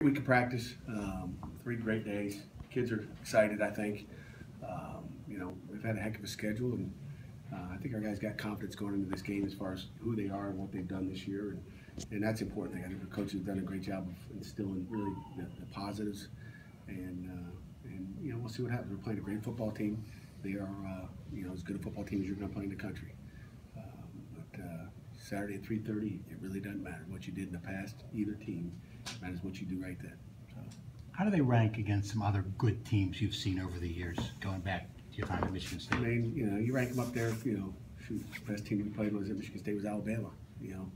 Week of practice, 3 great days. Kids are excited, I think. We've had a heck of a schedule, and I think our guys got confidence going into this game as far as who they are and what they've done this year, and that's the important thing. I think the coaches have done a great job of instilling really the positives, and we'll see what happens. We're playing a great football team. They are as good a football team as you're going to play in the country. Saturday at 3:30, it really doesn't matter what you did in the past. Either team matters what you do right then. So, how do they rank against some other good teams you've seen over the years, going back to your time at Michigan State? I mean, you rank them up there. Shoot, the best team we played was at Michigan State was Alabama. In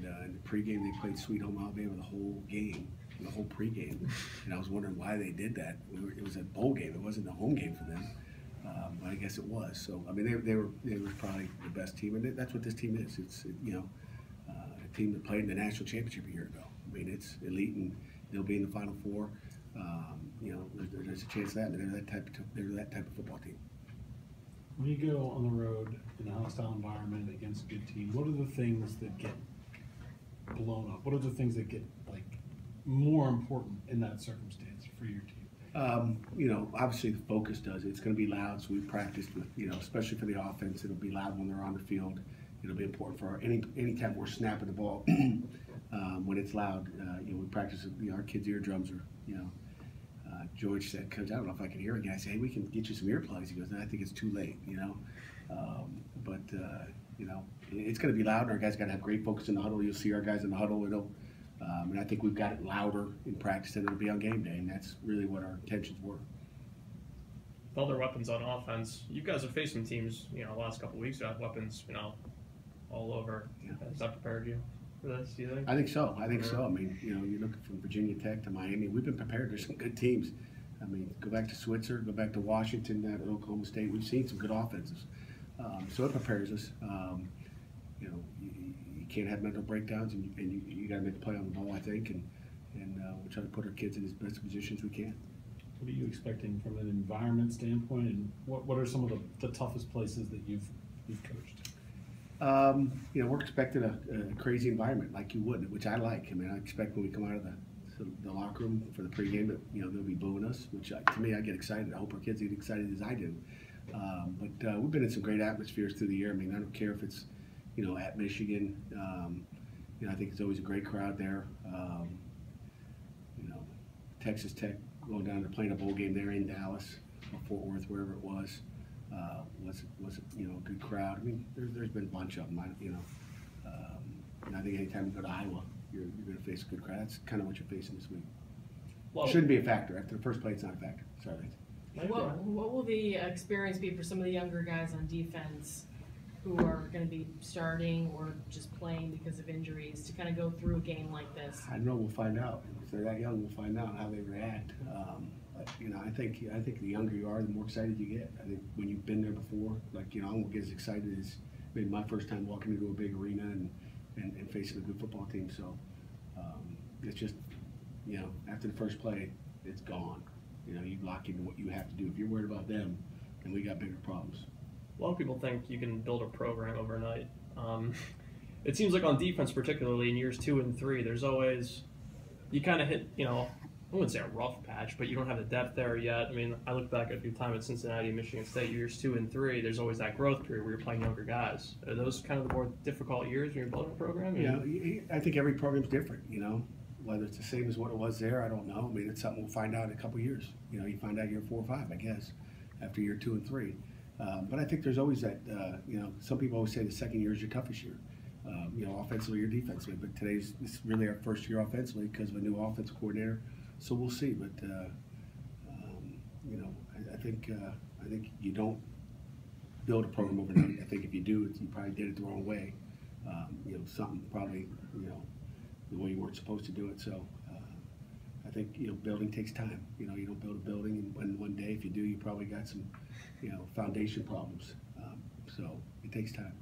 the pregame they played Sweet Home Alabama the whole game, the whole pregame, and I was wondering why they did that. It was a bowl game. It wasn't a home game for them. But I guess it was. So I mean, they were probably the best team, and that's what this team is. It's a team that played in the national championship a year ago. I mean, it's elite, and they'll be in the Final Four. There's a chance of that. I mean, they're that type of football team. When you go on the road in a hostile environment against a good team, what are the things that get blown up? What are the things that get more important in that circumstance for your team? Obviously the focus does. It's going to be loud, so we practiced with, especially for the offense, it'll be loud when they're on the field. It'll be important for any time we're snapping the ball. When it's loud, we practice with our kids' eardrums are, George said, "Coach, I don't know if I can hear again." I said, "Hey, we can get you some earplugs." He goes, "No, I think it's too late," It's going to be loud, and our guys got to have great focus in the huddle. You'll see our guys in the huddle. And I think we've got it louder in practice than it'll be on game day, and that's really what our intentions were. With all their weapons on offense, you guys have faced some teams, the last couple of weeks who have weapons, all over. Yeah. Has that prepared you for this, do you think? I think so. I mean, you're looking from Virginia Tech to Miami. We've been prepared. There's some good teams. I mean, go back to Switzer, go back to Washington, Oklahoma State. We've seen some good offenses. So it prepares us. You can't have mental breakdowns, and you got to make a play on the ball, I think, and we'll try to put our kids in as best positions we can. What are you expecting from an environment standpoint, and what are some of the toughest places that you've coached? We're expecting a crazy environment like you would, which I like. I mean, I expect when we come out of the locker room for the pregame that they'll be booing us, which to me I get excited. I hope our kids get excited as I do. But we've been in some great atmospheres through the year. I mean, I don't care if it's at Michigan. I think it's always a great crowd there. Texas Tech going down to playing a bowl game there in Dallas or Fort Worth, wherever it was a good crowd. I mean, there's been a bunch of them. And I think anytime you go to Iowa, you're going to face a good crowd. That's kind of what you're facing this week. Well, shouldn't be a factor. After the first play, it's not a factor. Sorry. What will the experience be for some of the younger guys on defense who are going to be starting or just playing because of injuries to kind of go through a game like this? I don't know. We'll find out. If they're that young, we'll find out how they react. I think the younger you are, the more excited you get. I think when you've been there before, I won't get as excited as maybe my first time walking into a big arena and facing a good football team. So it's just, after the first play, it's gone. You lock into what you have to do. If you're worried about them, then we got bigger problems. A lot of people think you can build a program overnight. It seems like on defense, particularly in years 2 and 3, there's always, you kind of hit, I wouldn't say a rough patch, but you don't have the depth there yet. I mean, I look back at your time at Cincinnati and Michigan State, years 2 and 3, there's always that growth period where you're playing younger guys. Are those kind of the more difficult years when you're building a program? I think every program's different, Whether it's the same as what it was there, I don't know. I mean, it's something we'll find out in a couple years. You find out year 4 or 5, I guess, after year 2 and 3. But I think there's always that, some people always say the second year is your toughest year, offensively or defensively. But this is really our first year offensively because of a new offensive coordinator. So we'll see. But, I think you don't build a program overnight. I think if you do, you probably did it the wrong way. Something probably, the way you weren't supposed to do it. So I think, building takes time. You don't build a building in one day. If you do, you probably got some, foundation problems. So it takes time.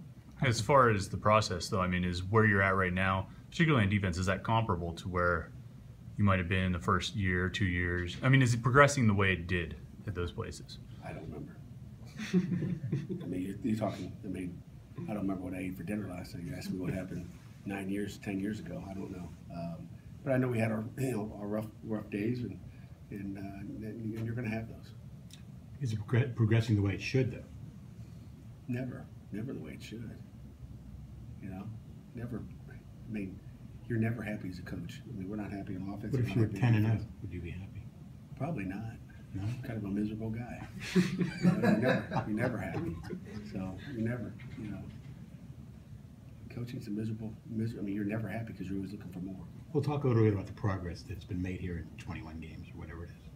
As far as the process, though, I mean, is where you're at right now, particularly in defense, is that comparable to where you might have been in the first year, 2 years? I mean, is it progressing the way it did at those places? I don't remember. I mean, you're talking, I don't remember what I ate for dinner last night. You asked me what happened 9 years, 10 years ago. I don't know. but I know we had our our rough days, and you're going to have those. Is it progressing the way it should, though? Never the way it should. Never. I mean, you're never happy as a coach. I mean, we're not happy on offense. What if you were 10-0? Would you be happy? Probably not. No? I'm kind of a miserable guy. You're never happy. So you're never, coaching's a miserable. I mean, you're never happy because you're always looking for more. We'll talk a little bit about the progress that's been made here in 21 games or whatever it is.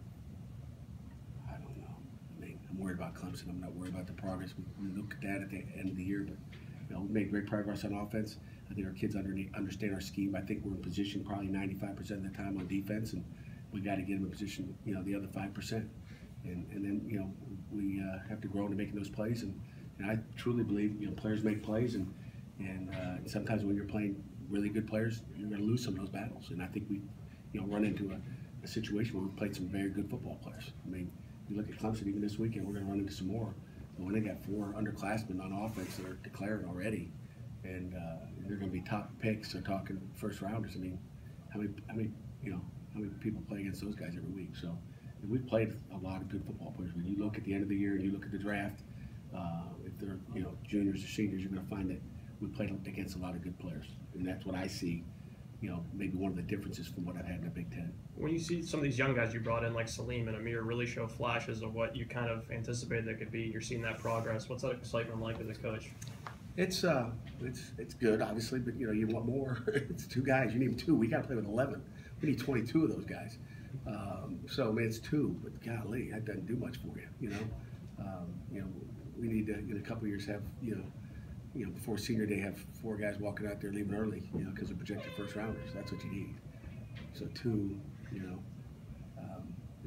I don't know. I mean, I'm worried about Clemson. I'm not worried about the progress. We look at that at the end of the year, but we made great progress on offense. I think our kids understand our scheme. I think we're in position probably 95% of the time on defense, and we got to get them in position, the other 5%. And then, we have to grow into making those plays. And I truly believe, players make plays, and sometimes when you're playing really good players, you're going to lose some of those battles. And I think we, run into a situation where we've played some very good football players. I mean, you look at Clemson even this weekend, we're going to run into some more. But when they got 4 underclassmen on offense that are declared already, and they're going to be top picks, they're talking first rounders. I mean, how many people play against those guys every week? So we've played a lot of good football players. When you look at the end of the year and you look at the draft, if they're juniors or seniors, you're going to find that we played against a lot of good players, and that's what I see. Maybe one of the differences from what I've had in the Big Ten. When you see some of these young guys you brought in, like Salim and Amir, really show flashes of what you kind of anticipated they could be, you're seeing that progress. What's that excitement like as a coach? It's good, obviously, but you want more. It's 2 guys. You need 2. We got to play with 11. We need 22 of those guys. So I mean, it's 2, but golly, that doesn't do much for you. We need to in a couple of years have before senior day have 4 guys walking out there leaving early, because they're projected first rounders. That's what you need. So 2,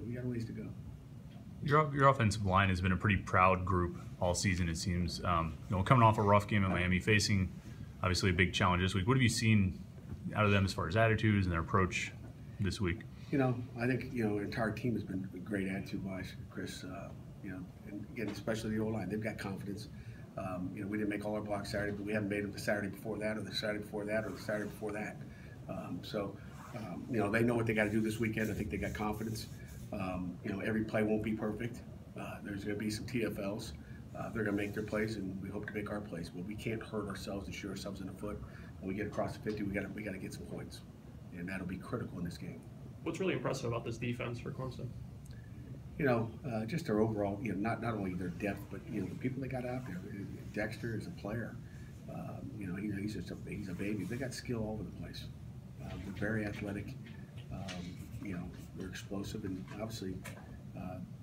we got a ways to go. Your offensive line has been a pretty proud group all season, it seems. Coming off a rough game at Miami, facing obviously a big challenge this week. What have you seen out of them as far as attitudes and their approach this week? I think the entire team has been a great attitude-wise, Chris. And again, especially the O-line, they've got confidence. We didn't make all our blocks Saturday, but we haven't made them the Saturday before that, or the Saturday before that, or the Saturday before that. They know what they got to do this weekend. I think they got confidence. Every play won't be perfect. There's going to be some TFLs. They're going to make their plays, and we hope to make our plays. But we can't hurt ourselves and shoot ourselves in the foot. When we get across the 50, we got to get some points, and that'll be critical in this game. What's really impressive about this defense for Clemson? Just their overall, not only their depth, but the people they got out there. Dexter is a player. He's a baby. They got skill all over the place. They're very athletic. They're explosive, and obviously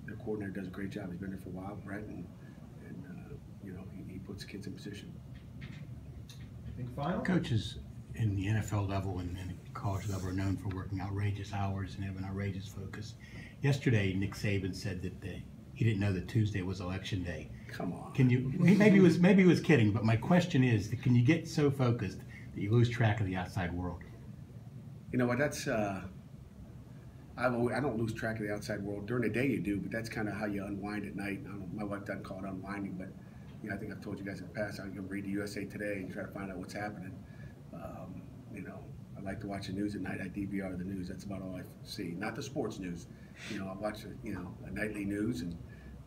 their coordinator does a great job. He's been there for a while, Brett, and he puts kids in position. Final? Coaches in the NFL level and the college level are known for working outrageous hours and having outrageous focus. Yesterday, Nick Saban said that he didn't know that Tuesday was election day. Come on. Can you? Maybe he was kidding, but my question is, can you get so focused that you lose track of the outside world? You know what? That's I don't lose track of the outside world. During the day you do, but that's kind of how you unwind at night. I don't know, my wife doesn't call it unwinding, but I think I've told you guys in the past, I can read the USA Today and try to find out what's happening. I like to watch the news at night. I DVR the news. That's about all I see. Not the sports news. I watch a nightly news, and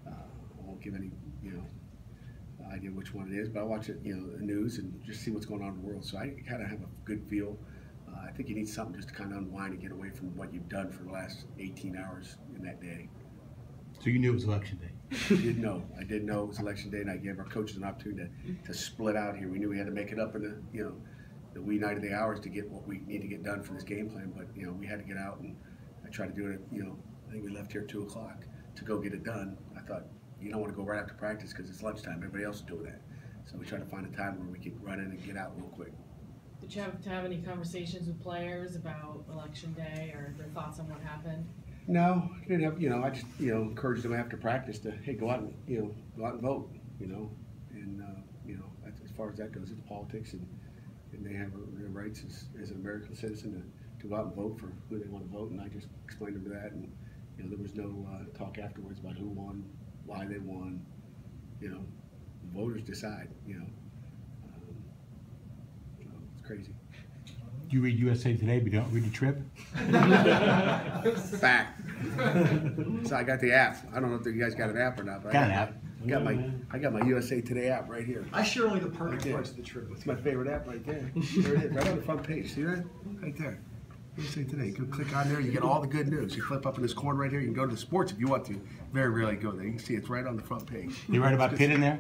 I won't give any idea which one it is, but I watch it the news and just see what's going on in the world. So I kind of have a good feel. I think you need something just to kind of unwind and get away from what you've done for the last 18 hours in that day. So you knew it was election day? I did know. I did know it was election day, and I gave our coaches an opportunity to split out here. We knew we had to make it up in the wee night of the hours to get what we need to get done for this game plan, but we had to get out, and I tried to do it at, I think we left here at 2 o'clock to go get it done. I thought, you don't want to go right after practice because it's lunchtime. Everybody else is doing that. So we tried to find a time where we could run in and get out real quick. Did you have to have any conversations with players about election day or their thoughts on what happened? No, I didn't have. I just encouraged them after practice to go out and go out and vote. And that's, as far as that goes, it's politics, and they have their rights as an American citizen to go out and vote for who they want to vote. And I just explained to them that, and there was no talk afterwards about who won, why they won. The voters decide. It's crazy. You read USA Today, but you don't read the Trib? Fact. So I got the app. I don't know if you guys got an app or not, but Got an app. I got my USA Today app right here. I share only the pertinent Right there. parts of the trip with It's you. my favorite app right there. There it is, right on the front page. See that? Right there. USA Today. You can click on there, you get all the good news. You flip up in this corner right here, you can go to the sports if you want to. Very rarely go there. You can see it's right on the front page. You write about Pitt in there?